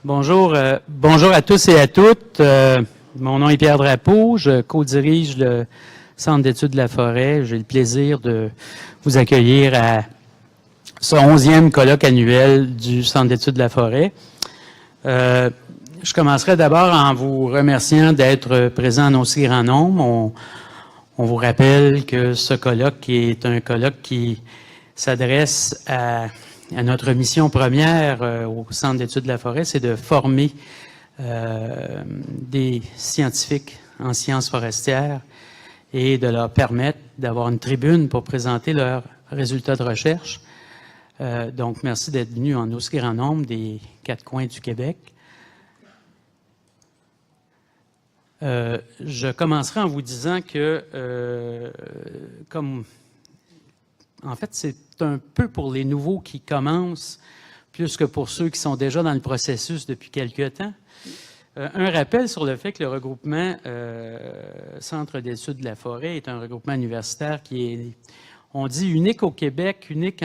Bonjour à tous et à toutes. Mon nom est Pierre Drapeau. Je co-dirige le Centre d'études de la forêt. J'ai le plaisir de vous accueillir à ce 11e colloque annuel du Centre d'études de la forêt. Je commencerai d'abord en vous remerciant d'être présent en aussi grand nombre. On vous rappelle que ce colloque est un colloque qui s'adresse à notre mission première au Centre d'études de la forêt, c'est de former des scientifiques en sciences forestières et de leur permettre d'avoir une tribune pour présenter leurs résultats de recherche. Donc, merci d'être venus en aussi grand nombre des 4 coins du Québec. Je commencerai en vous disant que, en fait, c'est un peu pour les nouveaux qui commencent, plus que pour ceux qui sont déjà dans le processus depuis quelque temps. Un rappel sur le fait que le regroupement Centre d'études de la forêt est un regroupement universitaire qui est, on dit, unique au Québec, unique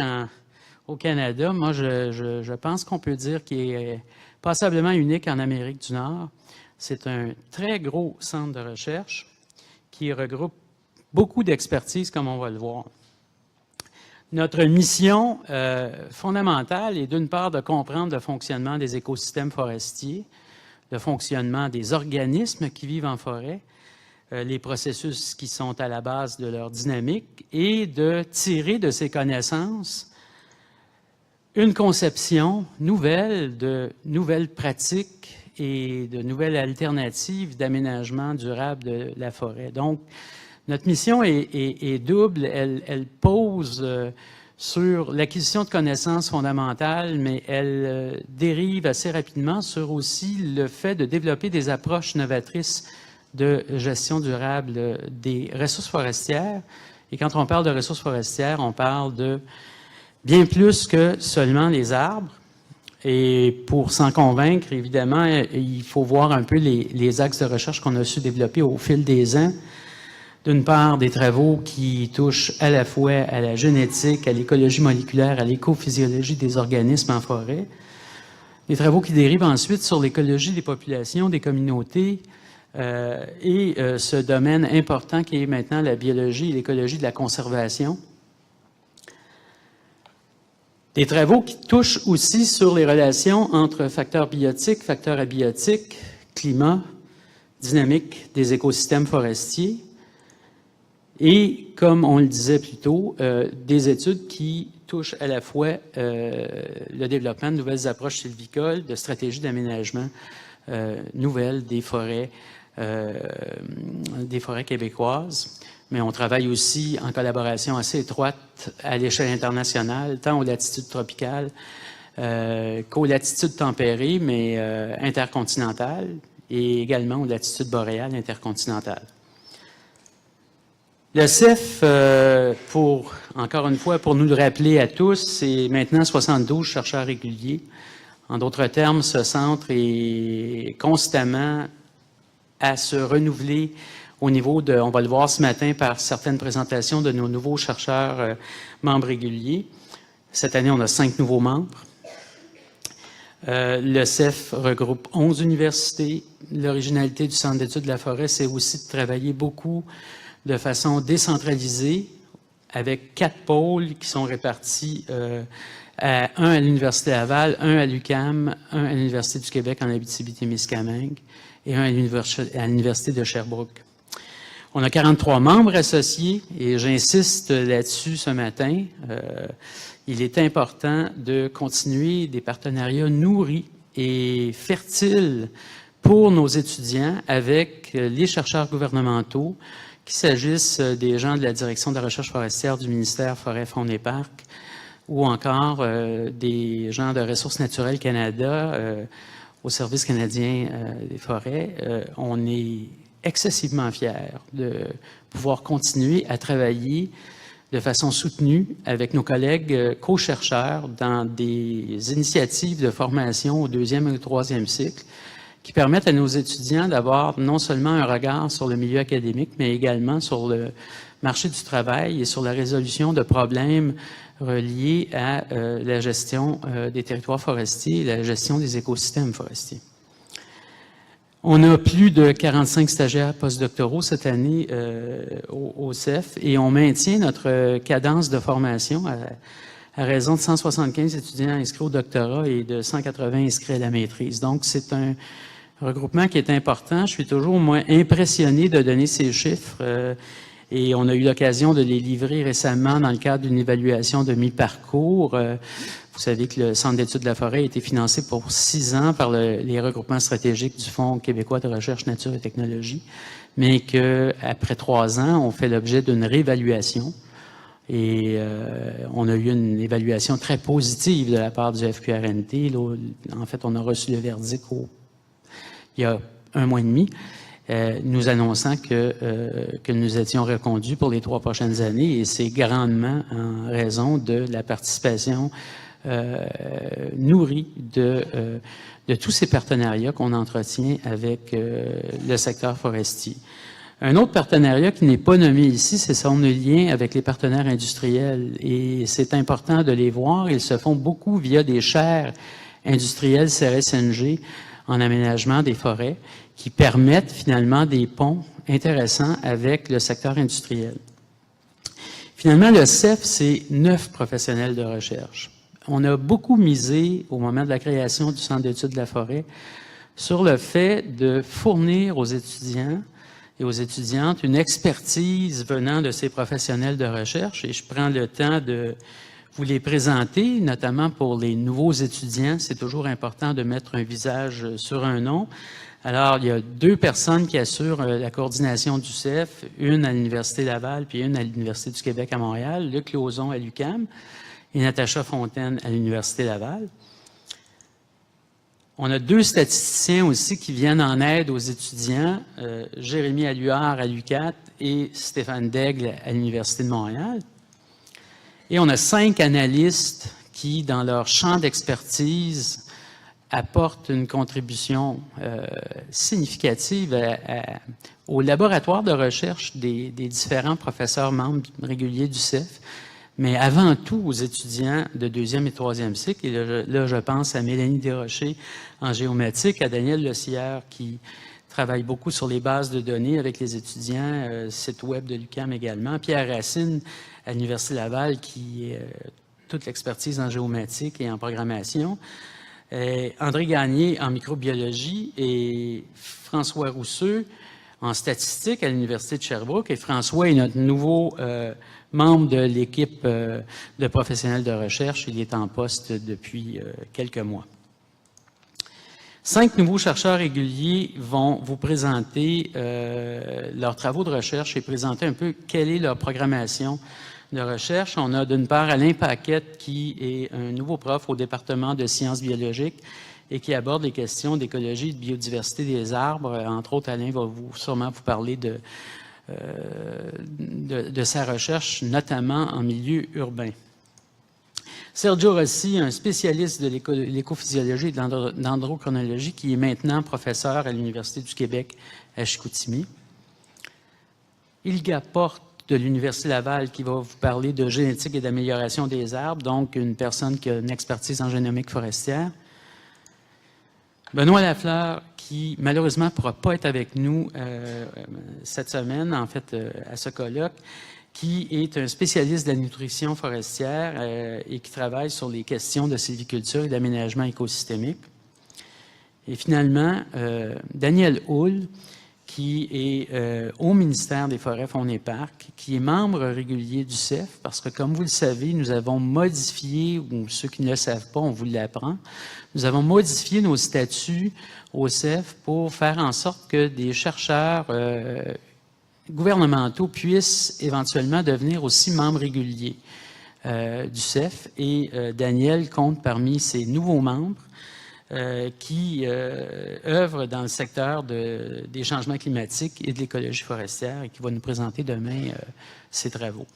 au Canada. Moi, je pense qu'on peut dire qu'il est passablement unique en Amérique du Nord. C'est un très gros centre de recherche qui regroupe beaucoup d'expertise, comme on va le voir. Notre mission fondamentale est d'une part de comprendre le fonctionnement des écosystèmes forestiers, le fonctionnement des organismes qui vivent en forêt, les processus qui sont à la base de leur dynamique et de tirer de ces connaissances une conception nouvelle de nouvelles pratiques et de nouvelles alternatives d'aménagement durable de la forêt. Donc, notre mission est double. Elle pose sur l'acquisition de connaissances fondamentales, mais elle dérive assez rapidement sur aussi le fait de développer des approches novatrices de gestion durable des ressources forestières. Et quand on parle de ressources forestières, on parle de bien plus que seulement les arbres. Et pour s'en convaincre, évidemment, il faut voir un peu les axes de recherche qu'on a su développer au fil des ans. D'une part, des travaux qui touchent à la fois à la génétique, à l'écologie moléculaire, à l'écophysiologie des organismes en forêt. Des travaux qui dérivent ensuite sur l'écologie des populations, des communautés, et ce domaine important qui est maintenant la biologie et l'écologie de la conservation. Des travaux qui touchent aussi sur les relations entre facteurs biotiques, facteurs abiotiques, climat, dynamique des écosystèmes forestiers. Et, comme on le disait plus tôt, des études qui touchent à la fois le développement de nouvelles approches sylvicoles, de stratégies d'aménagement nouvelles des forêts québécoises. Mais on travaille aussi en collaboration assez étroite à l'échelle internationale, tant aux latitudes tropicales qu'aux latitudes tempérées, mais intercontinentales, et également aux latitudes boréales intercontinentales. Le CEF, encore une fois, pour nous le rappeler à tous, c'est maintenant 72 chercheurs réguliers. En d'autres termes, ce centre est constamment à se renouveler au niveau de, on va le voir ce matin par certaines présentations de nos nouveaux chercheurs membres réguliers. Cette année, on a 5 nouveaux membres. Le CEF regroupe 11 universités. L'originalité du Centre d'études de la forêt, c'est aussi de travailler beaucoup de façon décentralisée, avec 4 pôles qui sont répartis, un à l'Université Laval, un à l'UQAM, un à l'Université du Québec en Abitibi-Témiscamingue et un à l'Université de Sherbrooke. On a 43 membres associés et j'insiste là-dessus ce matin. Il est important de continuer des partenariats nourris et fertiles pour nos étudiants avec les chercheurs gouvernementaux, qu'il s'agisse des gens de la Direction de la recherche forestière du ministère Forêt, Faune et Parcs ou encore des gens de Ressources naturelles Canada au Service canadien des forêts. On est excessivement fiers de pouvoir continuer à travailler de façon soutenue avec nos collègues co-chercheurs dans des initiatives de formation au 2e et au 3e cycle qui permettent à nos étudiants d'avoir non seulement un regard sur le milieu académique, mais également sur le marché du travail et sur la résolution de problèmes reliés à la gestion des territoires forestiers et la gestion des écosystèmes forestiers. On a plus de 45 stagiaires postdoctoraux cette année au CEF et on maintient notre cadence de formation à raison de 175 étudiants inscrits au doctorat et de 180 inscrits à la maîtrise. Donc, c'est un regroupement qui est important. Je suis toujours moins impressionné de donner ces chiffres et on a eu l'occasion de les livrer récemment dans le cadre d'une évaluation de mi-parcours. Vous savez que le Centre d'études de la forêt a été financé pour 6 ans par les regroupements stratégiques du Fonds québécois de recherche nature et technologie, mais qu'après 3 ans, on fait l'objet d'une réévaluation. Et on a eu une évaluation très positive de la part du FQRNT. Là, en fait, on a reçu le verdict il y a 1 mois et demi, nous annonçant que nous étions reconduits pour les 3 prochaines années, et c'est grandement en raison de la participation nourrie de tous ces partenariats qu'on entretient avec le secteur forestier. Un autre partenariat qui n'est pas nommé ici, c'est son lien avec les partenaires industriels. Et c'est important de les voir. Ils se font beaucoup via des chaires industrielles CRSNG en aménagement des forêts qui permettent finalement des ponts intéressants avec le secteur industriel. Finalement, le CEF, c'est 9 professionnels de recherche. On a beaucoup misé, au moment de la création du Centre d'études de la forêt, sur le fait de fournir aux étudiants et aux étudiantes une expertise venant de ces professionnels de recherche. Et je prends le temps de vous les présenter, notamment pour les nouveaux étudiants. C'est toujours important de mettre un visage sur un nom. Alors, il y a 2 personnes qui assurent la coordination du CEF, une à l'Université Laval, puis une à l'Université du Québec à Montréal, Luc Lauzon à l'UQAM et Natacha Fontaine à l'Université Laval. On a 2 statisticiens aussi qui viennent en aide aux étudiants, Jérémy Alluard à l'UQAT et Stéphane Daigle à l'Université de Montréal. Et on a 5 analystes qui, dans leur champ d'expertise, apportent une contribution significative au laboratoire de recherche des différents professeurs membres réguliers du CEF, mais avant tout aux étudiants de 2e et 3e cycle. Et là, je pense à Mélanie Desrochers en géomatique, à Daniel Lecière qui travaille beaucoup sur les bases de données avec les étudiants, site web de l'UQAM également, Pierre Racine à l'Université Laval qui est toute l'expertise en géomatique et en programmation, André Gagné en microbiologie et François Rousseux en statistique à l'Université de Sherbrooke. Et François est notre nouveau membre de l'équipe de professionnels de recherche. Il est en poste depuis quelques mois. 5 nouveaux chercheurs réguliers vont vous présenter leurs travaux de recherche et présenter un peu quelle est leur programmation de recherche. On a d'une part Alain Paquette, qui est un nouveau prof au département de sciences biologiques et qui aborde les questions d'écologie et de biodiversité des arbres. Entre autres, Alain va sûrement vous parler de sa recherche, notamment en milieu urbain. Sergio Rossi, un spécialiste de l'écophysiologie et de l'androchronologie, qui est maintenant professeur à l'Université du Québec à Chicoutimi. Ilga Porte de l'Université Laval, qui va vous parler de génétique et d'amélioration des arbres, donc une personne qui a une expertise en génomique forestière. Benoît Lafleur, qui malheureusement ne pourra pas être avec nous cette semaine, en fait, à ce colloque, qui est un spécialiste de la nutrition forestière et qui travaille sur les questions de sylviculture et d'aménagement écosystémique. Et finalement, Daniel Hull, qui est au ministère des Forêts, Faune et Parcs, qui est membre régulier du CEF, parce que, comme vous le savez, nous avons modifié, ou ceux qui ne le savent pas, on vous l'apprend, nous avons modifié nos statuts au CEF pour faire en sorte que des chercheurs gouvernementaux puissent éventuellement devenir aussi membres réguliers du CEF. Et Daniel compte parmi ces nouveaux membres qui œuvrent dans le secteur des changements climatiques et de l'écologie forestière et qui va nous présenter demain ses travaux.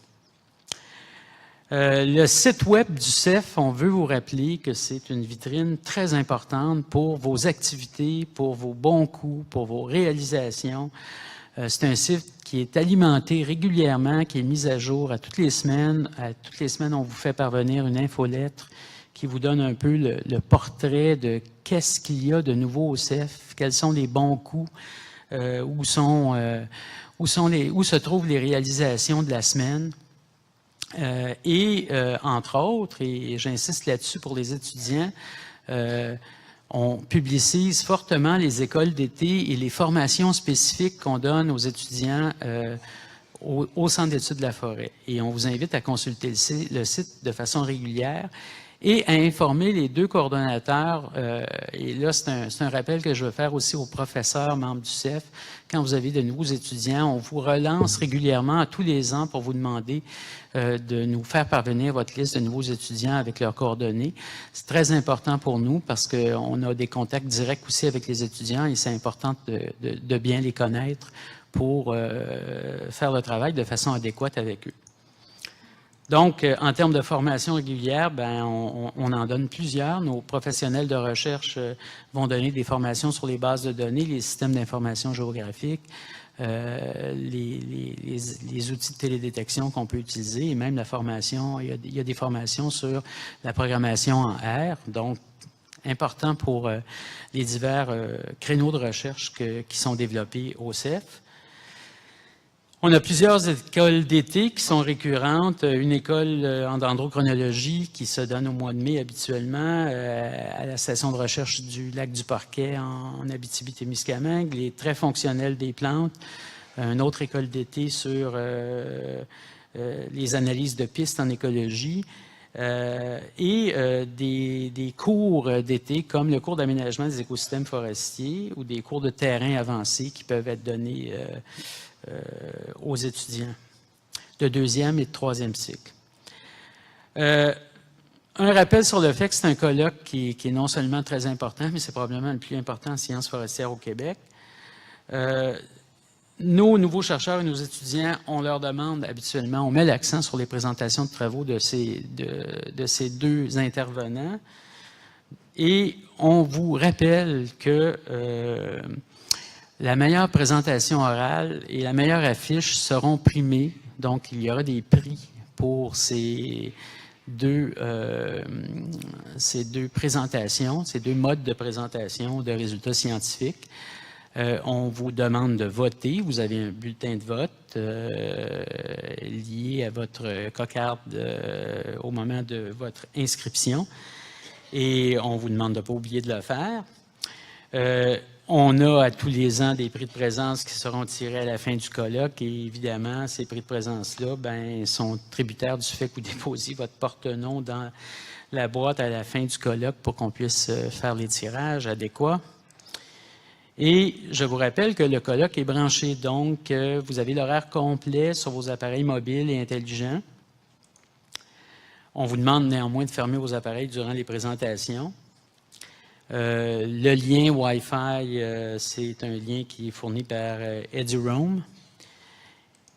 Le site web du CEF, on veut vous rappeler que c'est une vitrine très importante pour vos activités, pour vos bons coups, pour vos réalisations. C'est un site qui est alimenté régulièrement, qui est mis à jour à toutes les semaines. À toutes les semaines, on vous fait parvenir une infolettre qui vous donne un peu le portrait de qu'est-ce qu'il y a de nouveau au CEF, quels sont les bons coups, où se trouvent les réalisations de la semaine. Entre autres, et j'insiste là-dessus pour les étudiants, on publicise fortement les écoles d'été et les formations spécifiques qu'on donne aux étudiants au Centre d'études de la forêt. Et on vous invite à consulter le site de façon régulière et à informer les deux coordonnateurs. Et là, c'est un rappel que je veux faire aussi aux professeurs membres du CEF. Quand vous avez de nouveaux étudiants, on vous relance régulièrement à tous les ans pour vous demander de nous faire parvenir votre liste de nouveaux étudiants avec leurs coordonnées. C'est très important pour nous parce qu'on a des contacts directs aussi avec les étudiants et c'est important de bien les connaître pour faire le travail de façon adéquate avec eux. Donc, en termes de formation régulière, on en donne plusieurs. Nos professionnels de recherche vont donner des formations sur les bases de données, les systèmes d'information géographique, les outils de télédétection qu'on peut utiliser et même la formation. Il y a des formations sur la programmation en R, donc important pour les divers créneaux de recherche qui sont développés au CEF. On a plusieurs écoles d'été qui sont récurrentes. Une école en dendrochronologie qui se donne au mois de mai habituellement à la station de recherche du lac du Parquet en Abitibi-Témiscamingue. Les traits fonctionnels des plantes. Une autre école d'été sur les analyses de pistes en écologie. Des cours d'été comme le cours d'aménagement des écosystèmes forestiers ou des cours de terrain avancés qui peuvent être donnés aux étudiants de deuxième et de troisième cycle. Un rappel sur le fait que c'est un colloque qui est non seulement très important, mais c'est probablement le plus important en sciences forestières au Québec. Nos nouveaux chercheurs et nos étudiants, on leur demande habituellement, on met l'accent sur les présentations de travaux de ces deux intervenants et on vous rappelle que la meilleure présentation orale et la meilleure affiche seront primées. Donc, il y aura des prix pour ces deux présentations, ces deux modes de présentation de résultats scientifiques. On vous demande de voter. Vous avez un bulletin de vote lié à votre cocarde au moment de votre inscription. Et on vous demande de ne pas oublier de le faire. On a à tous les ans des prix de présence qui seront tirés à la fin du colloque et évidemment, ces prix de présence-là sont tributaires du fait que vous déposiez votre porte-nom dans la boîte à la fin du colloque pour qu'on puisse faire les tirages adéquats. Et je vous rappelle que le colloque est branché, donc vous avez l'horaire complet sur vos appareils mobiles et intelligents. On vous demande néanmoins de fermer vos appareils durant les présentations. Le lien Wi-Fi, c'est un lien qui est fourni par EduRoam.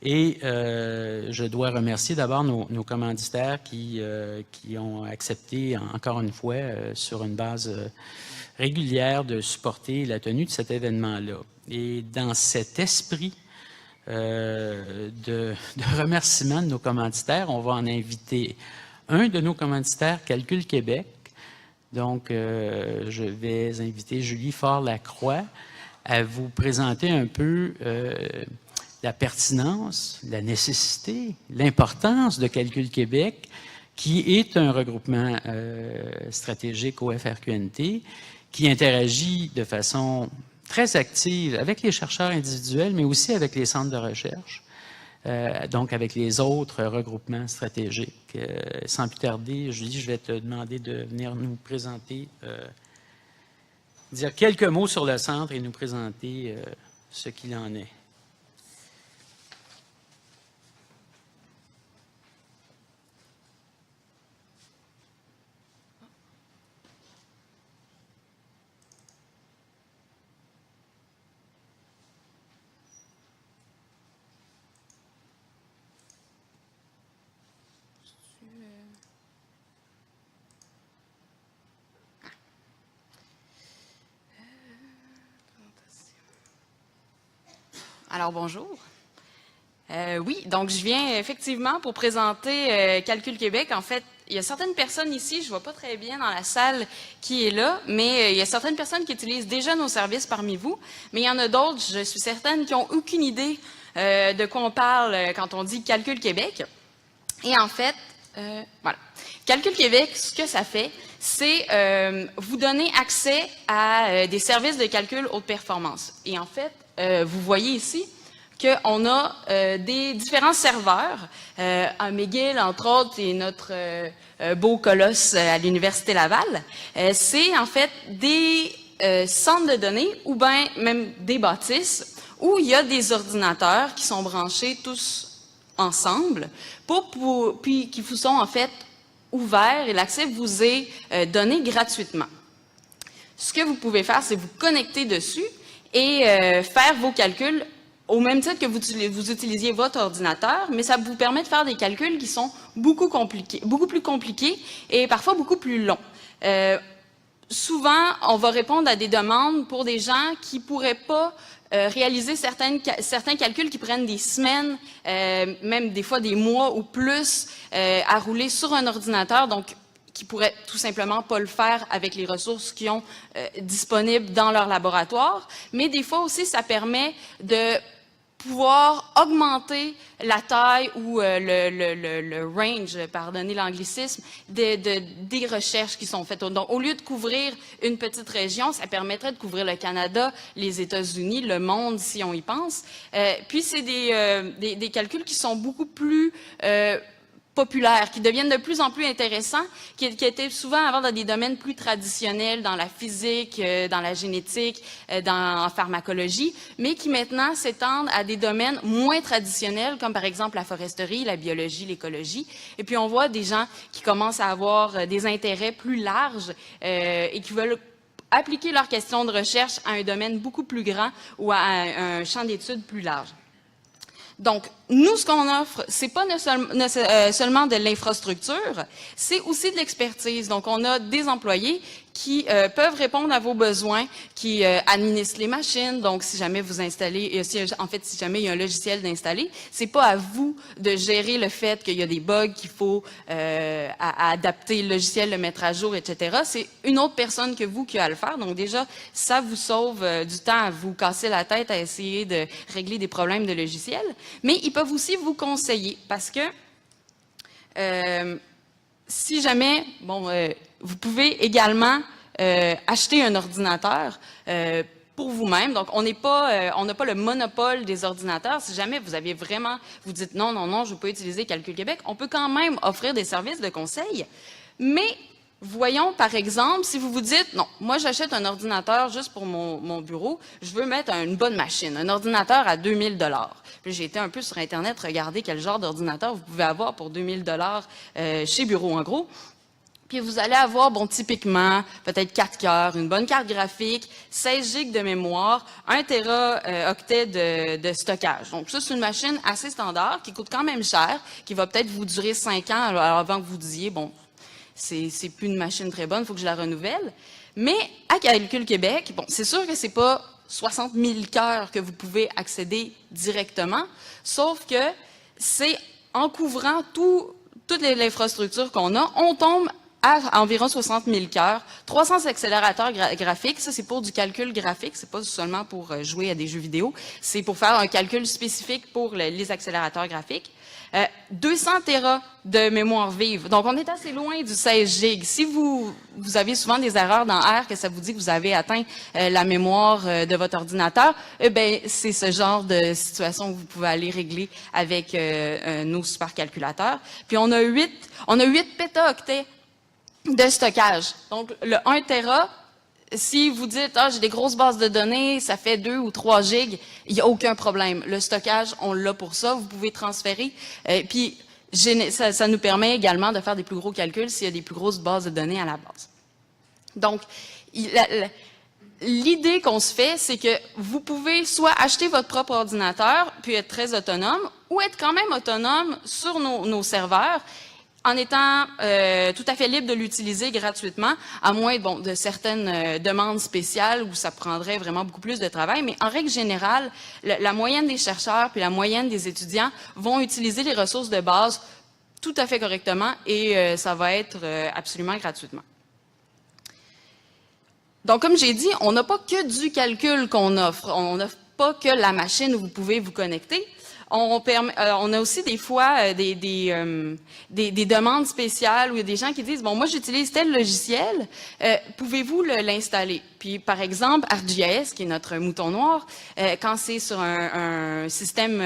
Et je dois remercier d'abord nos commanditaires qui ont accepté, encore une fois, sur une base régulière, de supporter la tenue de cet événement-là. Et dans cet esprit de remerciement de nos commanditaires, on va en inviter un de nos commanditaires, Calcul Québec. Donc, je vais inviter Julie Faure-Lacroix à vous présenter un peu la pertinence, la nécessité, l'importance de Calcul Québec, qui est un regroupement stratégique au FRQNT, qui interagit de façon très active avec les chercheurs individuels, mais aussi avec les centres de recherche. Donc avec les autres regroupements stratégiques. Sans plus tarder, Julie, je vais te demander de venir nous présenter, dire quelques mots sur le centre et nous présenter ce qu'il en est. Alors, bonjour. Oui, donc je viens effectivement pour présenter Calcul Québec. En fait, il y a certaines personnes ici, je ne vois pas très bien dans la salle qui est là, mais il y a certaines personnes qui utilisent déjà nos services parmi vous, mais il y en a d'autres, je suis certaine, qui n'ont aucune idée de quoi on parle quand on dit Calcul Québec. Et en fait, voilà. Calcul Québec, ce que ça fait, c'est vous donner accès à des services de calcul haute performance. Et en fait, vous voyez ici qu'on a des différents serveurs. Un McGill, entre autres, et notre beau colosse à l'Université Laval. C'est en fait des centres de données ou bien même des bâtisses où il y a des ordinateurs qui sont branchés tous ensemble puis qui vous sont en fait ouverts et l'accès vous est donné gratuitement. Ce que vous pouvez faire, c'est vous connecter dessus et faire vos calculs au même titre que vous utilisiez votre ordinateur, mais ça vous permet de faire des calculs qui sont beaucoup plus compliqués et parfois beaucoup plus longs. Souvent, on va répondre à des demandes pour des gens qui ne pourraient pas réaliser certains calculs qui prennent des semaines, même des fois des mois ou plus à rouler sur un ordinateur, donc qui pourraient tout simplement pas le faire avec les ressources qu'ils ont disponibles dans leur laboratoire. Mais des fois aussi, ça permet de pouvoir augmenter la taille ou le range, pardonnez l'anglicisme, des recherches qui sont faites. Donc, au lieu de couvrir une petite région, ça permettrait de couvrir le Canada, les États-Unis, le monde, si on y pense. Puis, c'est des calculs qui sont beaucoup plus populaires, qui deviennent de plus en plus intéressants, qui étaient souvent avant dans des domaines plus traditionnels, dans la physique, dans la génétique, en pharmacologie, mais qui maintenant s'étendent à des domaines moins traditionnels, comme par exemple la foresterie, la biologie, l'écologie. Et puis on voit des gens qui commencent à avoir des intérêts plus larges et qui veulent appliquer leurs questions de recherche à un domaine beaucoup plus grand ou à un champ d'études plus large. Donc, nous, ce qu'on offre, c'est pas seulement de l'infrastructure, c'est aussi de l'expertise. Donc, on a des employés qui peuvent répondre à vos besoins, qui administrent les machines. Donc, si jamais vous installez, si jamais il y a un logiciel d'installer, c'est pas à vous de gérer le fait qu'il y a des bugs, qu'il faut à adapter le logiciel, le mettre à jour, etc. C'est une autre personne que vous qui a à le faire. Donc, déjà, ça vous sauve du temps à vous casser la tête à essayer de régler des problèmes de logiciel. Mais ils peuvent aussi vous conseiller parce que si jamais, vous pouvez également acheter un ordinateur pour vous-même. Donc, on n'a pas le monopole des ordinateurs. Si jamais vous dites non, je ne veux pas utiliser Calcul Québec, on peut quand même offrir des services de conseil. Mais voyons, par exemple, si vous vous dites, non, moi j'achète un ordinateur juste pour mon bureau, je veux mettre une bonne machine, un ordinateur à 2000 $. Puis j'ai été un peu sur Internet regarder quel genre d'ordinateur vous pouvez avoir pour 2000 $ chez Bureau en gros. Puis vous allez avoir, typiquement, peut-être 4 cœurs, une bonne carte graphique, 16 GB de mémoire, 1 téraoctet de stockage. Donc ça, c'est une machine assez standard qui coûte quand même cher, qui va peut-être vous durer 5 ans avant que vous disiez, c'est plus une machine très bonne, il faut que je la renouvelle. Mais à Calcul Québec, c'est sûr que c'est pas 60 000 cœurs que vous pouvez accéder directement, sauf que c'est en couvrant toute l'infrastructure qu'on a, on tombe à environ 60 000 cœurs, 300 accélérateurs graphiques, ça c'est pour du calcul graphique, c'est pas seulement pour jouer à des jeux vidéo, c'est pour faire un calcul spécifique pour les accélérateurs graphiques. 200 téras de mémoire vive. Donc, on est assez loin du 16 GB. Si vous avez souvent des erreurs dans R, que ça vous dit que vous avez atteint la mémoire de votre ordinateur, c'est ce genre de situation que vous pouvez aller régler avec nos supercalculateurs. Puis, on a 8 pétaoctets de stockage. Donc, le 1 téra, si vous dites, j'ai des grosses bases de données, ça fait 2 ou 3 gigs, il n'y a aucun problème. Le stockage, on l'a pour ça. Vous pouvez transférer. Puis, ça nous permet également de faire des plus gros calculs s'il y a des plus grosses bases de données à la base. Donc, l'idée qu'on se fait, c'est que vous pouvez soit acheter votre propre ordinateur, puis être très autonome, ou être quand même autonome sur nos serveurs, en étant tout à fait libre de l'utiliser gratuitement, à moins de certaines demandes spéciales où ça prendrait vraiment beaucoup plus de travail. Mais en règle générale, la moyenne des chercheurs puis la moyenne des étudiants vont utiliser les ressources de base tout à fait correctement et ça va être absolument gratuitement. Donc, comme j'ai dit, on n'a pas que du calcul qu'on offre. On n'offre pas que la machine où vous pouvez vous connecter. On a aussi des fois des demandes spéciales où il y a des gens qui disent « Bon, moi, j'utilise tel logiciel, pouvez-vous l'installer? » Puis, par exemple, ArcGIS, qui est notre mouton noir, quand c'est sur un système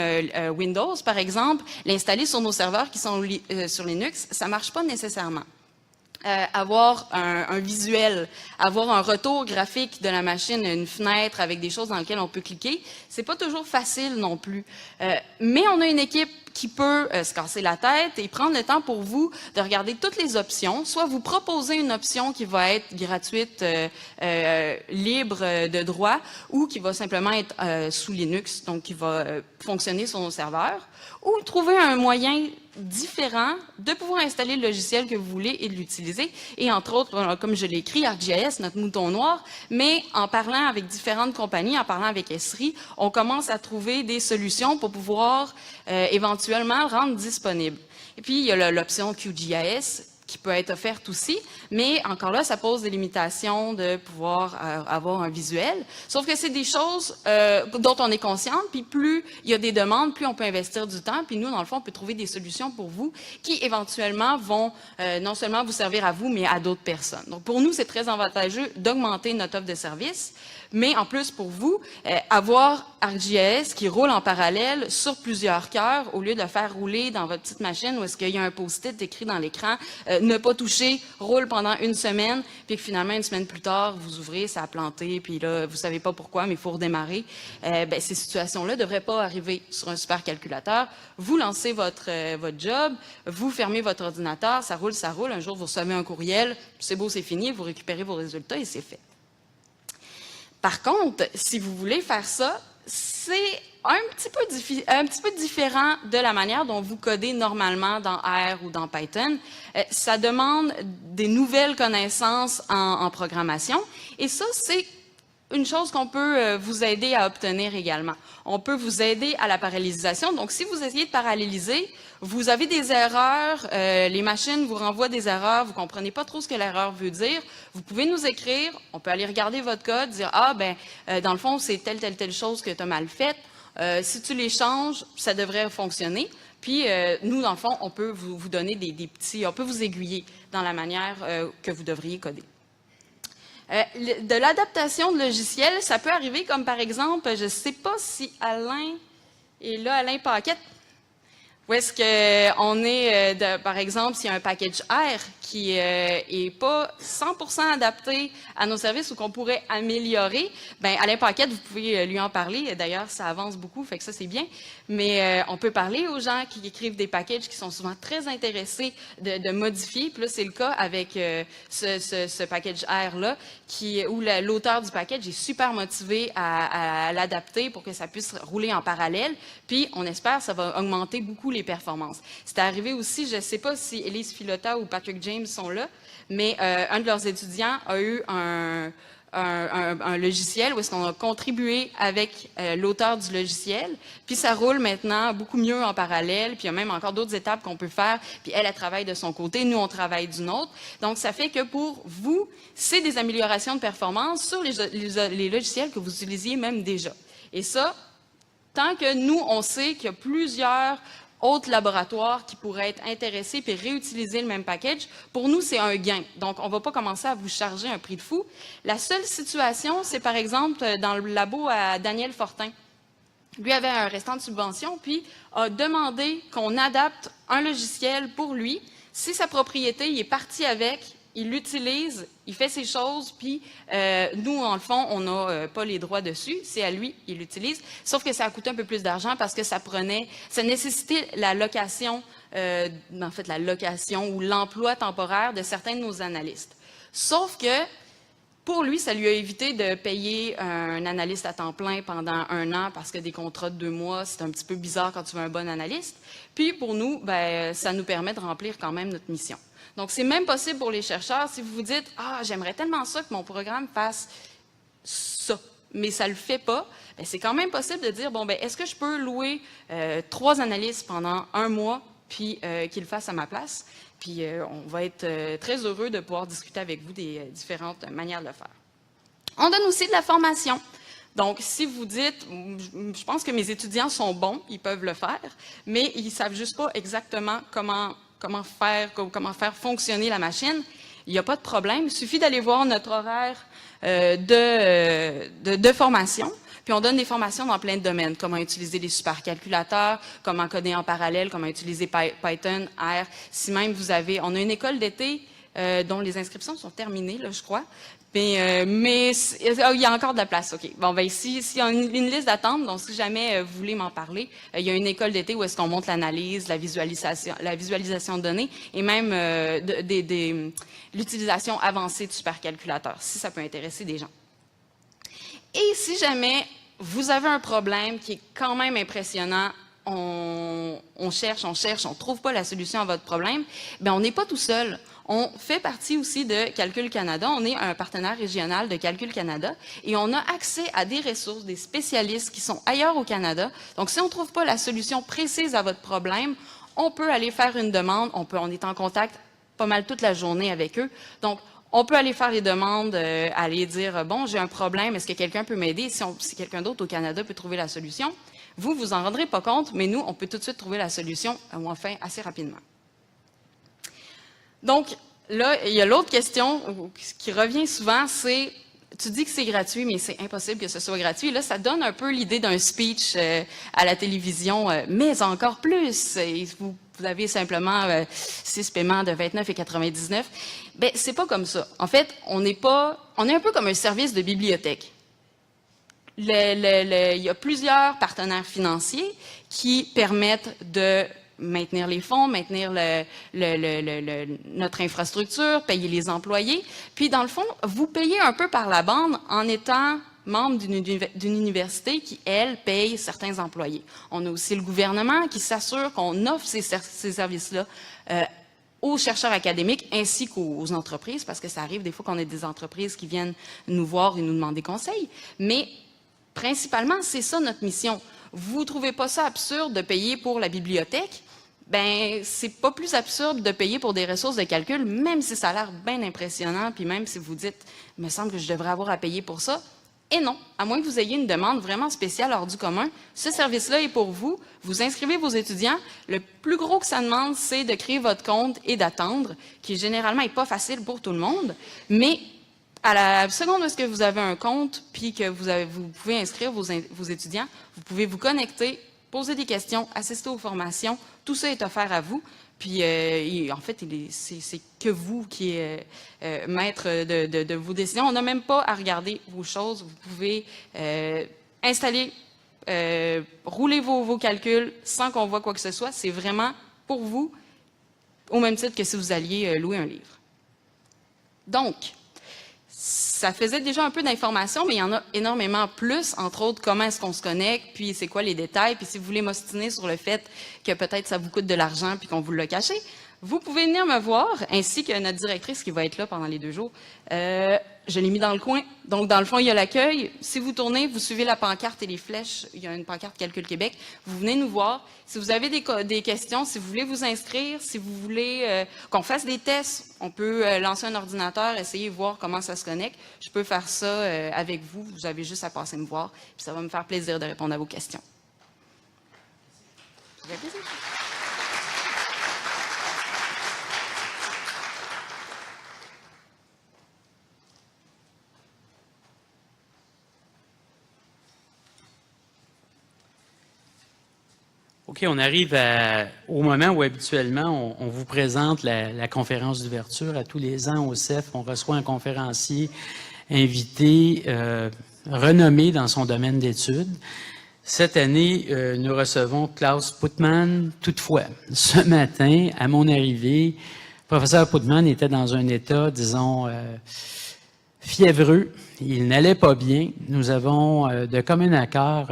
Windows, par exemple, l'installer sur nos serveurs qui sont sur Linux, ça ne marche pas nécessairement. Avoir un visuel, avoir un retour graphique de la machine, une fenêtre avec des choses dans lesquelles on peut cliquer, c'est pas toujours facile non plus. Mais on a une équipe qui peut se casser la tête et prendre le temps pour vous de regarder toutes les options, soit vous proposer une option qui va être gratuite, libre de droit, ou qui va simplement être sous Linux, donc qui va fonctionner sur nos serveurs, ou trouver un moyen différent de pouvoir installer le logiciel que vous voulez et de l'utiliser. Et entre autres, comme je l'ai écrit, ArcGIS, notre mouton noir, mais en parlant avec différentes compagnies, en parlant avec Esri, on commence à trouver des solutions pour pouvoir éventuellement le rendre disponible. Et puis, il y a l'option QGIS qui peut être offerte aussi, mais encore là, ça pose des limitations de pouvoir avoir un visuel. Sauf que c'est des choses dont on est consciente, puis plus il y a des demandes, plus on peut investir du temps, puis nous, dans le fond, on peut trouver des solutions pour vous qui, éventuellement, vont non seulement vous servir à vous, mais à d'autres personnes. Donc, pour nous, c'est très avantageux d'augmenter notre offre de service, mais en plus, pour vous, avoir ArcGIS qui roule en parallèle sur plusieurs cœurs, au lieu de le faire rouler dans votre petite machine où est-ce qu'il y a un post-it écrit dans l'écran, ne pas toucher, roule pendant une semaine, puis que finalement, une semaine plus tard, vous ouvrez, ça a planté, puis là, vous savez pas pourquoi, mais il faut redémarrer. Ces situations-là ne devraient pas arriver sur un supercalculateur. Vous lancez votre job, vous fermez votre ordinateur, ça roule, un jour, vous recevez un courriel, c'est beau, c'est fini, vous récupérez vos résultats et c'est fait. Par contre, si vous voulez faire ça, c'est un petit peu différent de la manière dont vous codez normalement dans R ou dans Python. Ça demande des nouvelles connaissances en programmation et ça, c'est une chose qu'on peut vous aider à obtenir également. On peut vous aider à la parallélisation. Donc, si vous essayez de paralléliser, vous avez des erreurs, les machines vous renvoient des erreurs, vous comprenez pas trop ce que l'erreur veut dire, vous pouvez nous écrire, on peut aller regarder votre code, dire « Ah, dans le fond, c'est telle chose que tu as mal faite. Si tu les changes, ça devrait fonctionner. » Puis, nous, dans le fond, on peut vous donner on peut vous aiguiller dans la manière que vous devriez coder. De l'adaptation de logiciels, ça peut arriver comme par exemple, je ne sais pas si Alain est là, Alain Paquette, où est-ce qu'on est, par exemple, s'il y a un package R qui est pas 100% adapté à nos services ou qu'on pourrait améliorer, Alain Paquette, vous pouvez lui en parler. D'ailleurs, ça avance beaucoup, fait que ça, c'est bien. Mais on peut parler aux gens qui écrivent des packages qui sont souvent très intéressés de modifier. Puis là, c'est le cas avec ce package R-là, où l'auteur du package est super motivé à l'adapter pour que ça puisse rouler en parallèle. Puis, on espère que ça va augmenter beaucoup les performances. C'est arrivé aussi, je ne sais pas si Elise Filota ou Patrick James sont là, mais un de leurs étudiants a eu un logiciel où est-ce qu'on a contribué avec l'auteur du logiciel, puis ça roule maintenant beaucoup mieux en parallèle, puis il y a même encore d'autres étapes qu'on peut faire, puis elle travaille de son côté, nous on travaille d'une autre. Donc ça fait que pour vous, c'est des améliorations de performance sur les logiciels que vous utilisiez même déjà. Et ça, tant que nous, on sait qu'il y a plusieurs autres laboratoires qui pourraient être intéressés et réutiliser le même package, pour nous, c'est un gain. Donc, on ne va pas commencer à vous charger un prix de fou. La seule situation, c'est par exemple dans le labo à Daniel Fortin. Lui avait un restant de subvention, puis a demandé qu'on adapte un logiciel pour lui. Si sa propriété, il est parti avec, il l'utilise, il fait ses choses, puis nous, en le fond, on n'a pas les droits dessus. C'est à lui, il l'utilise. Sauf que ça a coûté un peu plus d'argent parce que ça nécessitait la location, la location ou l'emploi temporaire de certains de nos analystes. Sauf que Pour lui, ça lui a évité de payer un analyste à temps plein pendant 1 an parce que des contrats de 2 mois, c'est un petit peu bizarre quand tu veux un bon analyste. Puis pour nous, ben, ça nous permet de remplir quand même notre mission. Donc, c'est même possible pour les chercheurs si vous vous dites « Ah, j'aimerais tellement ça que mon programme fasse ça », mais ça ne le fait pas, ben, c'est quand même possible de dire « Bon, ben, est-ce que je peux louer 3 analystes pendant 1 mois puis qu'ils le fassent à ma place ?» Puis on va être très heureux de pouvoir discuter avec vous des différentes manières de le faire. On donne aussi de la formation. Donc, si vous dites, je pense que mes étudiants sont bons, ils peuvent le faire, mais ils ne savent juste pas exactement comment faire fonctionner la machine, il n'y a pas de problème. Il suffit d'aller voir notre horaire de formation. Puis on donne des formations dans plein de domaines, comment utiliser les supercalculateurs, comment coder en parallèle, comment utiliser Python, R. Si même on a une école d'été dont les inscriptions sont terminées, là, je crois. Mais il y a encore de la place, OK. Bon, ben ici, il y a une liste d'attente, donc si jamais vous voulez m'en parler, il y a une école d'été où est-ce qu'on montre l'analyse, la visualisation de données et même l'utilisation avancée de supercalculateurs, si ça peut intéresser des gens. Et si jamais vous avez un problème qui est quand même impressionnant, on cherche, on ne trouve pas la solution à votre problème, bien on n'est pas tout seul. On fait partie aussi de Calcul Canada. On est un partenaire régional de Calcul Canada et on a accès à des ressources, des spécialistes qui sont ailleurs au Canada. Donc, si on ne trouve pas la solution précise à votre problème, on peut aller faire une demande. On est en contact pas mal toute la journée avec eux. Donc, on peut aller faire les demandes, aller dire « Bon, j'ai un problème, est-ce que quelqu'un peut m'aider? » Si quelqu'un d'autre au Canada peut trouver la solution, vous en rendrez pas compte, mais nous, on peut tout de suite trouver la solution, ou enfin assez rapidement. Donc, là, il y a l'autre question qui revient souvent, c'est « Tu dis que c'est gratuit, mais c'est impossible que ce soit gratuit. » Là, ça donne un peu l'idée d'un speech à la télévision, mais encore plus. Et vous avez simplement 6 paiements de 29,99 $. Bien, c'est pas comme ça. En fait, on est un peu comme un service de bibliothèque. Il y a plusieurs partenaires financiers qui permettent de maintenir les fonds, maintenir notre infrastructure, payer les employés. Puis, dans le fond, vous payez un peu par la bande en étant membre d'une université qui, elle, paye certains employés. On a aussi le gouvernement qui s'assure qu'on offre ces services-là aux chercheurs académiques ainsi qu'aux entreprises, parce que ça arrive des fois qu'on ait des entreprises qui viennent nous voir et nous demander conseil. Mais principalement, c'est ça notre mission. Vous ne trouvez pas ça absurde de payer pour la bibliothèque? Ben, c'est pas plus absurde de payer pour des ressources de calcul, même si ça a l'air bien impressionnant, puis même si vous dites, il me semble que je devrais avoir à payer pour ça. Et non, à moins que vous ayez une demande vraiment spéciale hors du commun, ce service-là est pour vous. Vous inscrivez vos étudiants. Le plus gros que ça demande, c'est de créer votre compte et d'attendre, qui généralement n'est pas facile pour tout le monde. Mais à la seconde où est-ce que vous avez un compte, puis que vous pouvez inscrire vos étudiants, vous pouvez vous connecter, poser des questions, assister aux formations. Tout ça est offert à vous. Puis, en fait, c'est que vous qui êtes maître de vos décisions. On n'a même pas à regarder vos choses. Vous pouvez installer, rouler vos calculs sans qu'on voit quoi que ce soit. C'est vraiment pour vous, au même titre que si vous alliez louer un livre. Donc, ça faisait déjà un peu d'informations, mais il y en a énormément plus, entre autres, comment est-ce qu'on se connecte, puis c'est quoi les détails, puis si vous voulez m'ostiner sur le fait que peut-être ça vous coûte de l'argent puis qu'on vous l'a caché, vous pouvez venir me voir, ainsi que notre directrice qui va être là pendant les 2 jours. Je l'ai mis dans le coin. Donc, dans le fond, il y a l'accueil. Si vous tournez, vous suivez la pancarte et les flèches. Il y a une pancarte Calcul Québec. Vous venez nous voir. Si vous avez des questions, si vous voulez vous inscrire, si vous voulez qu'on fasse des tests, on peut lancer un ordinateur, essayer de voir comment ça se connecte. Je peux faire ça avec vous. Vous avez juste à passer me voir. Puis ça va me faire plaisir de répondre à vos questions. Ça fait plaisir. OK, on arrive au moment où habituellement on vous présente la conférence d'ouverture. À tous les ans au CEF, on reçoit un conférencier invité renommé dans son domaine d'études. Cette année, nous recevons Klaus Puttmann. Toutefois, ce matin, à mon arrivée, le professeur Puttmann était dans un état, disons, fiévreux, il n'allait pas bien. Nous avons, de commun accord,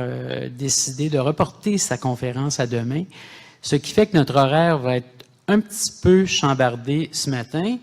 décidé de reporter sa conférence à demain, ce qui fait que notre horaire va être un petit peu chambardé ce matin.